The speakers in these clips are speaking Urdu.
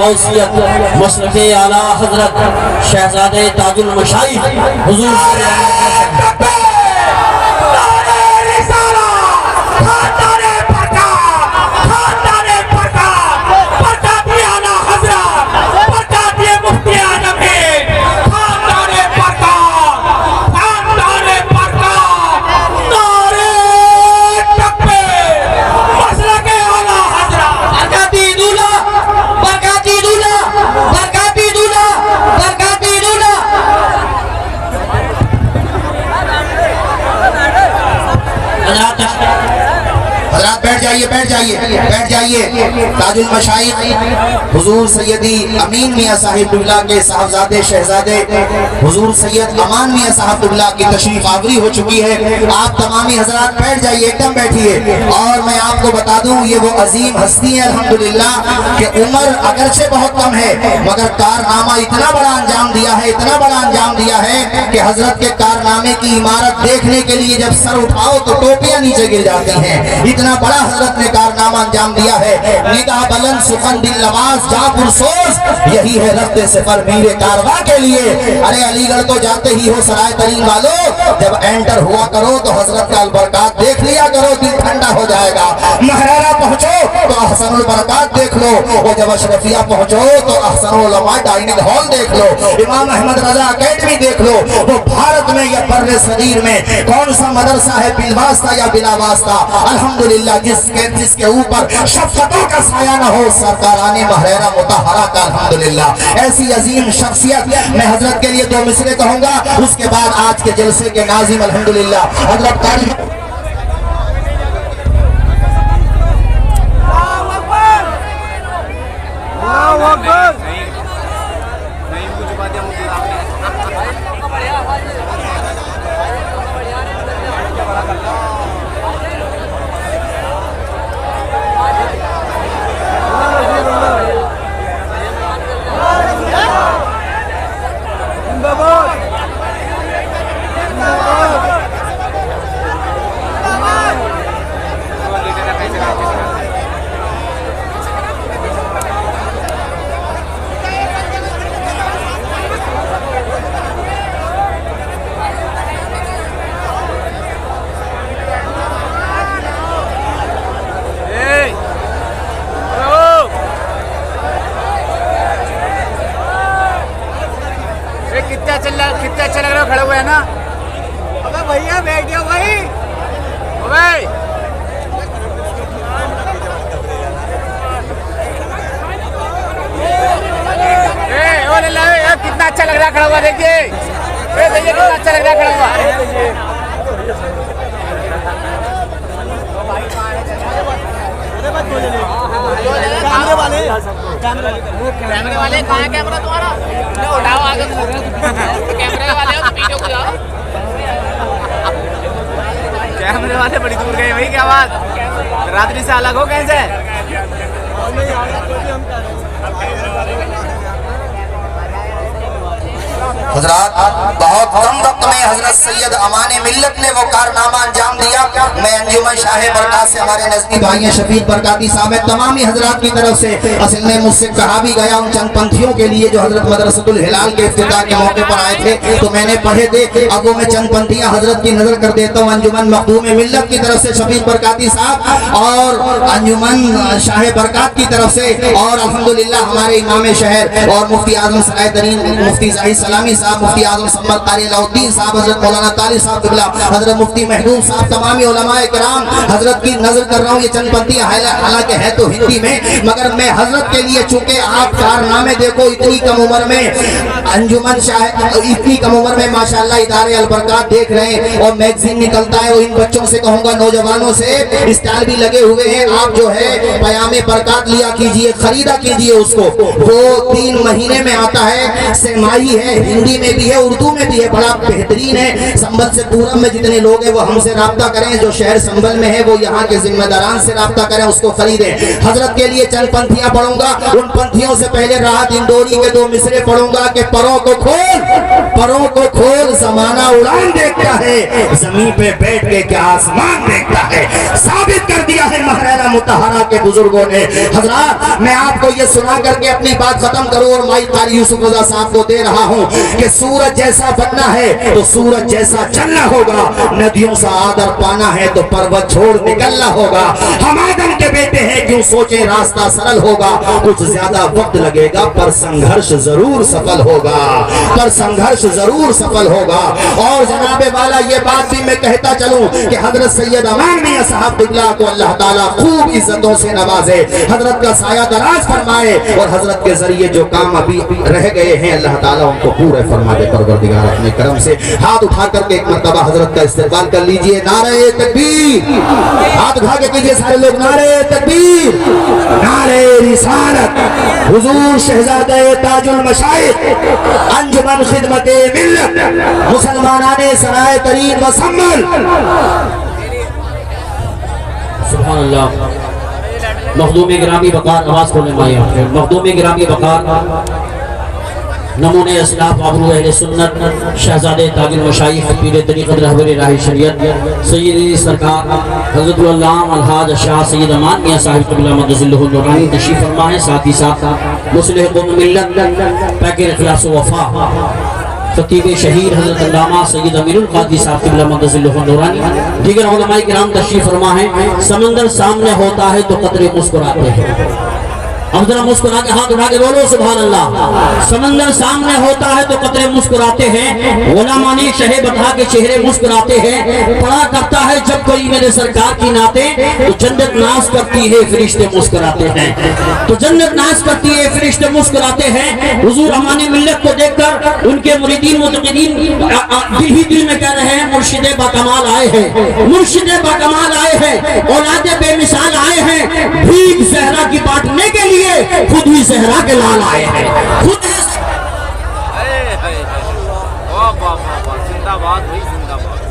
غوثیت مصرف اعلیٰ حضرت شہزادے تاج المشائخ حضور بیٹھ جائیے تاج المشائخ حضور سیدی امین میاں صاحب قبلہ کے صاحبزادے شہزادے حضور سید امان میاں صاحب قبلہ کی تشریف آوری ہو چکی ہے۔ آپ تمامی حضرات بیٹھ جائیے، ایک دم بیٹھیے۔ اور میں آپ کو بتا دوں یہ وہ عظیم ہستی ہے الحمدللہ کہ عمر اگرچہ بہت کم ہے مگر کارنامہ اتنا بڑا انجام دیا ہے، اتنا بڑا انجام دیا ہے کہ حضرت کے کارنامے کی عمارت دیکھنے کے لیے جب سر اٹھاؤ تو ٹوپیاں نیچے گر جاتی ہیں، اتنا بڑا حضرت نے کارنامہ انجام دیا ہے۔ نگاہ بلند سخن دل نواز جاں پرسوز، یہی ہے رفت سفر میر کارواں کے لیے۔ ارے علی گڑھ تو جاتے ہی ہو سرائے ترین والوں، جب انٹر ہوا کرو تو حضرت کا البرکات دیکھ لیا کرو، دل ٹھنڈا ہو جائے گا۔ مہرانہ پہنچو تو احسن البرکات دیکھ لو، اور جب اشرفیہ پہنچو تو احسن العلماء ڈائننگ ہال دیکھ لو، امام احمد رضا اکیڈمی دیکھ لو۔ وہ بھارت میں یا بر صغیر میں کون سا مدرسہ ہے بالواسطہ یا بلا واسطہ الحمدللہ جس کے اوپر شفقتوں کا سایہ نہ ہو، سرکاران مہرینہ مطہرہ کا الحمدللہ۔ ایسی عظیم شخصیت میں حضرت کے لیے دو مصرے کہوں گا، اس کے بعد آج کے جلسے کے ناظم الحمدللہ حضرت قاری کتنا اچھا لگ رہا ہے کھڑے ہوئے ہیں نا۔ ابے بھیا بیٹھ جاؤ بھائی۔ کتنا اچھا لگ رہا ہے کھڑا ہوا، دیکھیے کتنا اچھا لگ رہا ہے کھڑا ہوا۔ کیمرے والے کہاں ہے؟ کیمرہ تمہارا اٹھاؤ آگے، کیمرے والے ہو تو پیچھے کو جاؤ۔ کیمرے والے بڑی دور گئے بھائی، کیا بات، راتری سے الگ ہو کیسے؟ حضرات بہت کم وقت میں حضرت سید امان ملت نے وہ کارنامہ انجام دیا۔ میں انجمن شاہ برکات سے ہمارے نزدیک بھائی شفیق برکاتی صاحب تمامی حضرات کی طرف سے اصل میں مجھ سے کہا بھی گیا ان چند پنتھیوں کے لیے جو حضرت مدرسۃ الہلال کے افتتاح کے موقع پر آئے تھے تو میں نے پڑھے تھے، اب وہ میں چند پنتھیاں حضرت کی نظر کر دیتا ہوں۔ انجمن مخدوم ملت کی طرف سے شفیق برکاتی صاحب اور انجمن شاہ برکات کی طرف سے، اور الحمدللہ ہمارے امام شہر اور مفتی اعظم سرائے ترین مفتی زاہد سلامی صاحب، مفتی اعظم سمت قاری علاء الدین صاحب، حضرت مولانا طارق صاحب قبلہ، حضرت مفتی محبوب صاحب، تمامی علماء کرام حضرت کی نظر کر رہا ہوں۔ یہ چند پنتیاں حالانکہ ہے تو ہندی میں مگر میں حضرت کے لیے چونکہ آپ کارنامے دیکھو اتنی کم عمر میں انجمن شاہ اتنی کم عمر میں ماشاءاللہ ادارے البرکات دیکھ رہے ہیں اور میگزین نکلتا ہے، اور ان بچوں سے کہوں گا نوجوانوں سے اسٹال بھی لگے ہوئے ہیں، آپ جو ہے پیام برکات لیا کیجئے، خریدا کیجئے اس کو، وہ 3 مہینے میں آتا ہے، سہ ماہی ہے، ہندی ہندی میں بھی ہے, اردو میں بھی ہے, بڑا بہترین ہے. سنبل سے پورم میں جتنے لوگ ہیں وہ ہم سے رابطہ کریں, جو شہر سنبل میں ہے وہ یہاں کے ذمہ داران سے رابطہ کریں, اس کو خریدیں. حضرت کے لیے چند پنتھیاں پڑھوں گا, ان پنتھیوں سے پہلے راحت اندوری کے 2 مصرے پڑھوں گا کہ پروں کو کھول زمانہ اڑان دیکھتا ہے, زمین پہ بیٹھ کے کیا آسمان دیکھتا ہے. ثابت کر دیا ہے مہرانہ مطہرہ کے بزرگوں نے. حضرات میں آپ کو یہ سنا کر کے اپنی بات ختم کروں اور مائی قاری یوسف رضا صاحب کو دے رہا ہوں کہ سورج جیسا بننا ہے تو سورج جیسا چلنا ہوگا, ندیوں سا آدر پانا ہے تو پروت چھوڑ نکلنا ہوگا. ہم آدم کے بیٹے ہیں, کیوں سوچے راستہ سرل ہوگا, کچھ زیادہ وقت لگے گا پر سنگھرش ضرور سفل ہوگا, پر سنگھرش ضرور سفل ہوگا. اور جناب والا یہ بات بھی میں کہتا چلوں کہ حضرت سید امان میاں صاحب قبلہ کو اللہ تعالیٰ خوب عزتوں سے نوازے, حضرت کا سایہ دراز فرمائے, اور حضرت کے ذریعے جو کام ابھی رہ گئے ہیں اللہ تعالیٰ ان کو پورے فرما دے پروردگار اپنے کرم سے. ہاتھ اٹھا کر کے ایک مرتبہ حضرت کا استقبال کر لیجئے. نعرہ تکبیر, ہاتھ اٹھا کے کیجئے سارے لوگ. نعرہ تکبیر, نعرہ رسالت, حضور شہزادہ تاج المشائخ, انجمن خدمت ملت, مسلمانان سرائے ترین و سنبل. سبحان اللہ. مخدوم گرامی وقار, آواز کھولنے مائیں, مخدوم گرامی وقار, نمونے اسلاف آبرو اہل سنت, شہزادے تاج المشائخ, پیر طریقت رہبر راہ شریعت, سید سرکار حضرت العلامہ الحاج شاہ سید امان میاں صاحب قبلہ مقدس اللہ نورانی تشریف فرما ہے. ساتھ ہی ساتھ مصلح قوم ملت, پیکر اخلاص و وفا, خطیب شہیر حضرت علامہ سید امیر القادری صاحب قبلہ مقدس اللہ نورانی, دیگر علماء کرام تشریف فرما ہے. سمندر سامنے ہوتا ہے تو قطرے مسکراتے ہیں. اب ذرا مسکرا کے ہاتھ اٹھا کے بولو سبحان اللہ. سمندر سامنے ہوتا ہے تو قطرے مسکراتے ہیں, غلامانی شہ بتا کے چہرے مسکراتے ہیں. پڑھا کرتا ہے جب کوئی میرے سرکار کی نعتیں تو جنت ناز کرتی ہے فرشتے مسکراتے ہیں, تو جنت ناز کرتی ہے فرشتے مسکراتے ہیں. حضور امان ملت کو دیکھ کر ان کے مریدین متقدین دل ہی دل میں کہہ رہے ہیں مرشد با کمال آئے ہیں, مرشد با کمال آئے ہیں, اولاد بے مثال آئے ہیں. بھیک زہرا کی بانٹنے کے لیے خود ہی زہرا کے لال آئے ہیں, خود ہی زندہ باد بھائی, زندہ باد.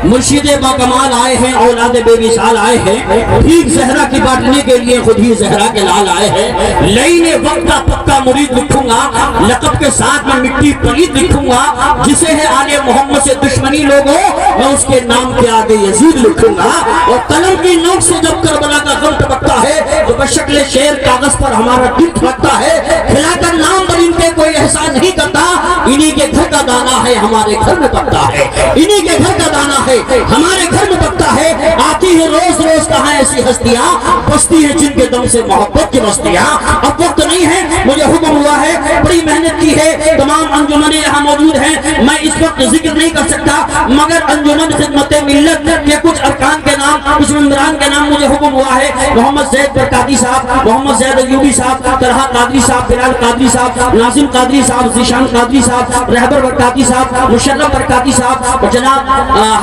مرشد با کمال آئے ہیں, اولاد بے مثال آئے ہیں. بھیک زہرا کی بانٹنے کے لیے خود ہی زہرا کے لال آئے ہیں. لئینے وقتہ پکا مرید لکھوں گا, لقب کے ساتھ میں مٹی پرید لکھوں گا. جسے ہے آل محمد سے دشمنی لوگوں, میں اس کے نام کے آگے یزید لکھوں گا. اور قلم کی نوک سے جب کربلا کا غم ٹپکتا ہے تو بشکل شعر کاغذ پر ہمارا دل دھڑکتا ہے. کھلا کر نام پر ان کے کوئی احسان نہیں کرتا, انہی کے گھر کا دانا ہے ہمارے گھر میں پکتا ہے, انہی کے گھر کا دانا ہے ہمارے گھر میں پکتا ہے. آتی ہے روز روز کہاں ایسی ہستیاں, بستی ہیں جن کے دم سے محبت کی بستیاں. اب وقت نہیں ہے, مجھے حکم ہوا ہے, بڑی محنت کی ہے, تمام انجمنیں یہاں موجود ہیں. میں اس وقت ذکر نہیں کر سکتا مگر انجمن خدمت ملت کے کچھ ارکان کے نام, کچھ ممبران کے نام مجھے حکم ہوا ہے. محمد زید برکاتی صاحب, محمد زید ایوبی صاحب, طلحہ قادری صاحب, بلال قادری صاحب, ناظم قادری صاحب, ذیشان قادری صاحب, رہبر برکاتی صاحب, مشرف برکاتی صاحب, جناب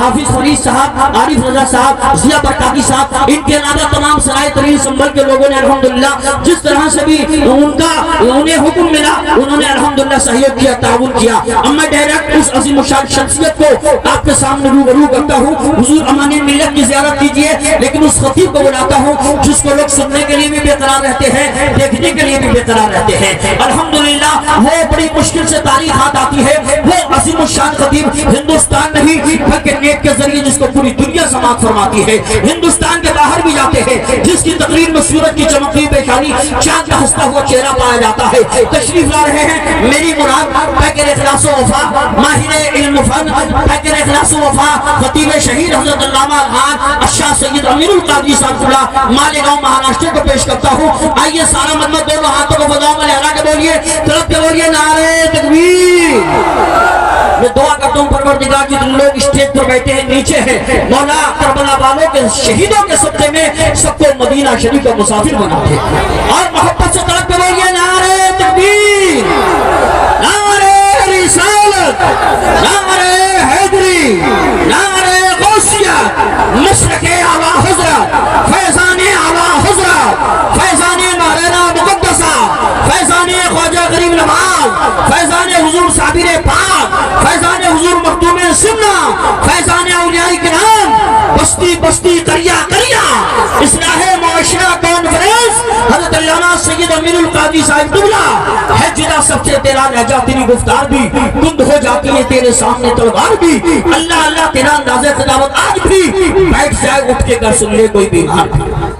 حافظ فرید صاحب, عارف رضا صاحب, ضیاء برکاتی صاحب. ان کے علاوہ تمام سرائے ترین سنبل کے لوگوں نے الحمدللہ جس طرح سے بھی انہیں حکم ملا انہوں نے الحمدللہ سہیت کیا, تعاون کیا. اب میں ڈائریکٹ اس عظیم الشان شخصیت کو آپ کے سامنے روبرو کرتا ہوں. حضور امان ملت کی زیارت کیجئے, لیکن اس خطیب کو بلاتا ہوں جس کو لوگ سننے کے لیے بھی بے قرار رہتے ہیں, دیکھنے کے لیے بھی بے قرار رہتے ہیں. الحمدللہ وہ بڑی مشکل سے تاریخ ہاتھ آتی ہے. وہ عظیم الشان خطیب ہندوستان نہیں بلکہ نیٹ کے ذریعے جس کو پوری دنیا سماعت فرماتی ہے, ہندوستان کے باہر بھی جاتے ہیں, جس کی تقریر میں سورج کی چمکتی پیشانی, چاند کا ہنستا ہوا چہرہ پایا جاتا ہے. تشریف لا رہے ہیں میری مراد پیکر اخلاص و وفا, ماہر علم فن, پیکر اخلاص و وفا, خطیب شہید حضرت علامہ الحاج شاہ سید امیر القادری صاحب اللہ مالیگاؤں مہاراشٹر کو پیش کرتا ہوں. آئیے سارا مدمت دونوں ہاتھوں کو فضاؤں میں لہرا کے بولیے, طرف کے بولیے نعرہ تکبیر. میں دعا کرتا ہوں پروردگار جتنے لوگ اسٹیج پر بیٹھے ہیں نیچے ہیں, مولا کربلا والوں کے شہیدوں کے صدقے میں سب کو مدینہ شریف کا مسافر بنا دے. اور محبت سے طرف کے بولیے نعرہ تکبیر, نعرہ رسالت, غریب نواز، فیضان حضور صابر پاک، فیضان حضور مخدوم سنہ، فیضان اولیاء کرام، بستی بستی قریہ قریہ اصلاح معاشرہ کانفرنس، حضرت علامہ سید امیر القادری صاحب قبلہ ہے جدا سب سے تیرا لہجہ تیری گفتار بھی کند ہو جاتی ہے تیرے سامنے تلوار بھی، اللہ اللہ تیرا انداز خطابت آج بھی بیٹھ جائے اٹھ کے کر سن لے کوئی بیمار بھی۔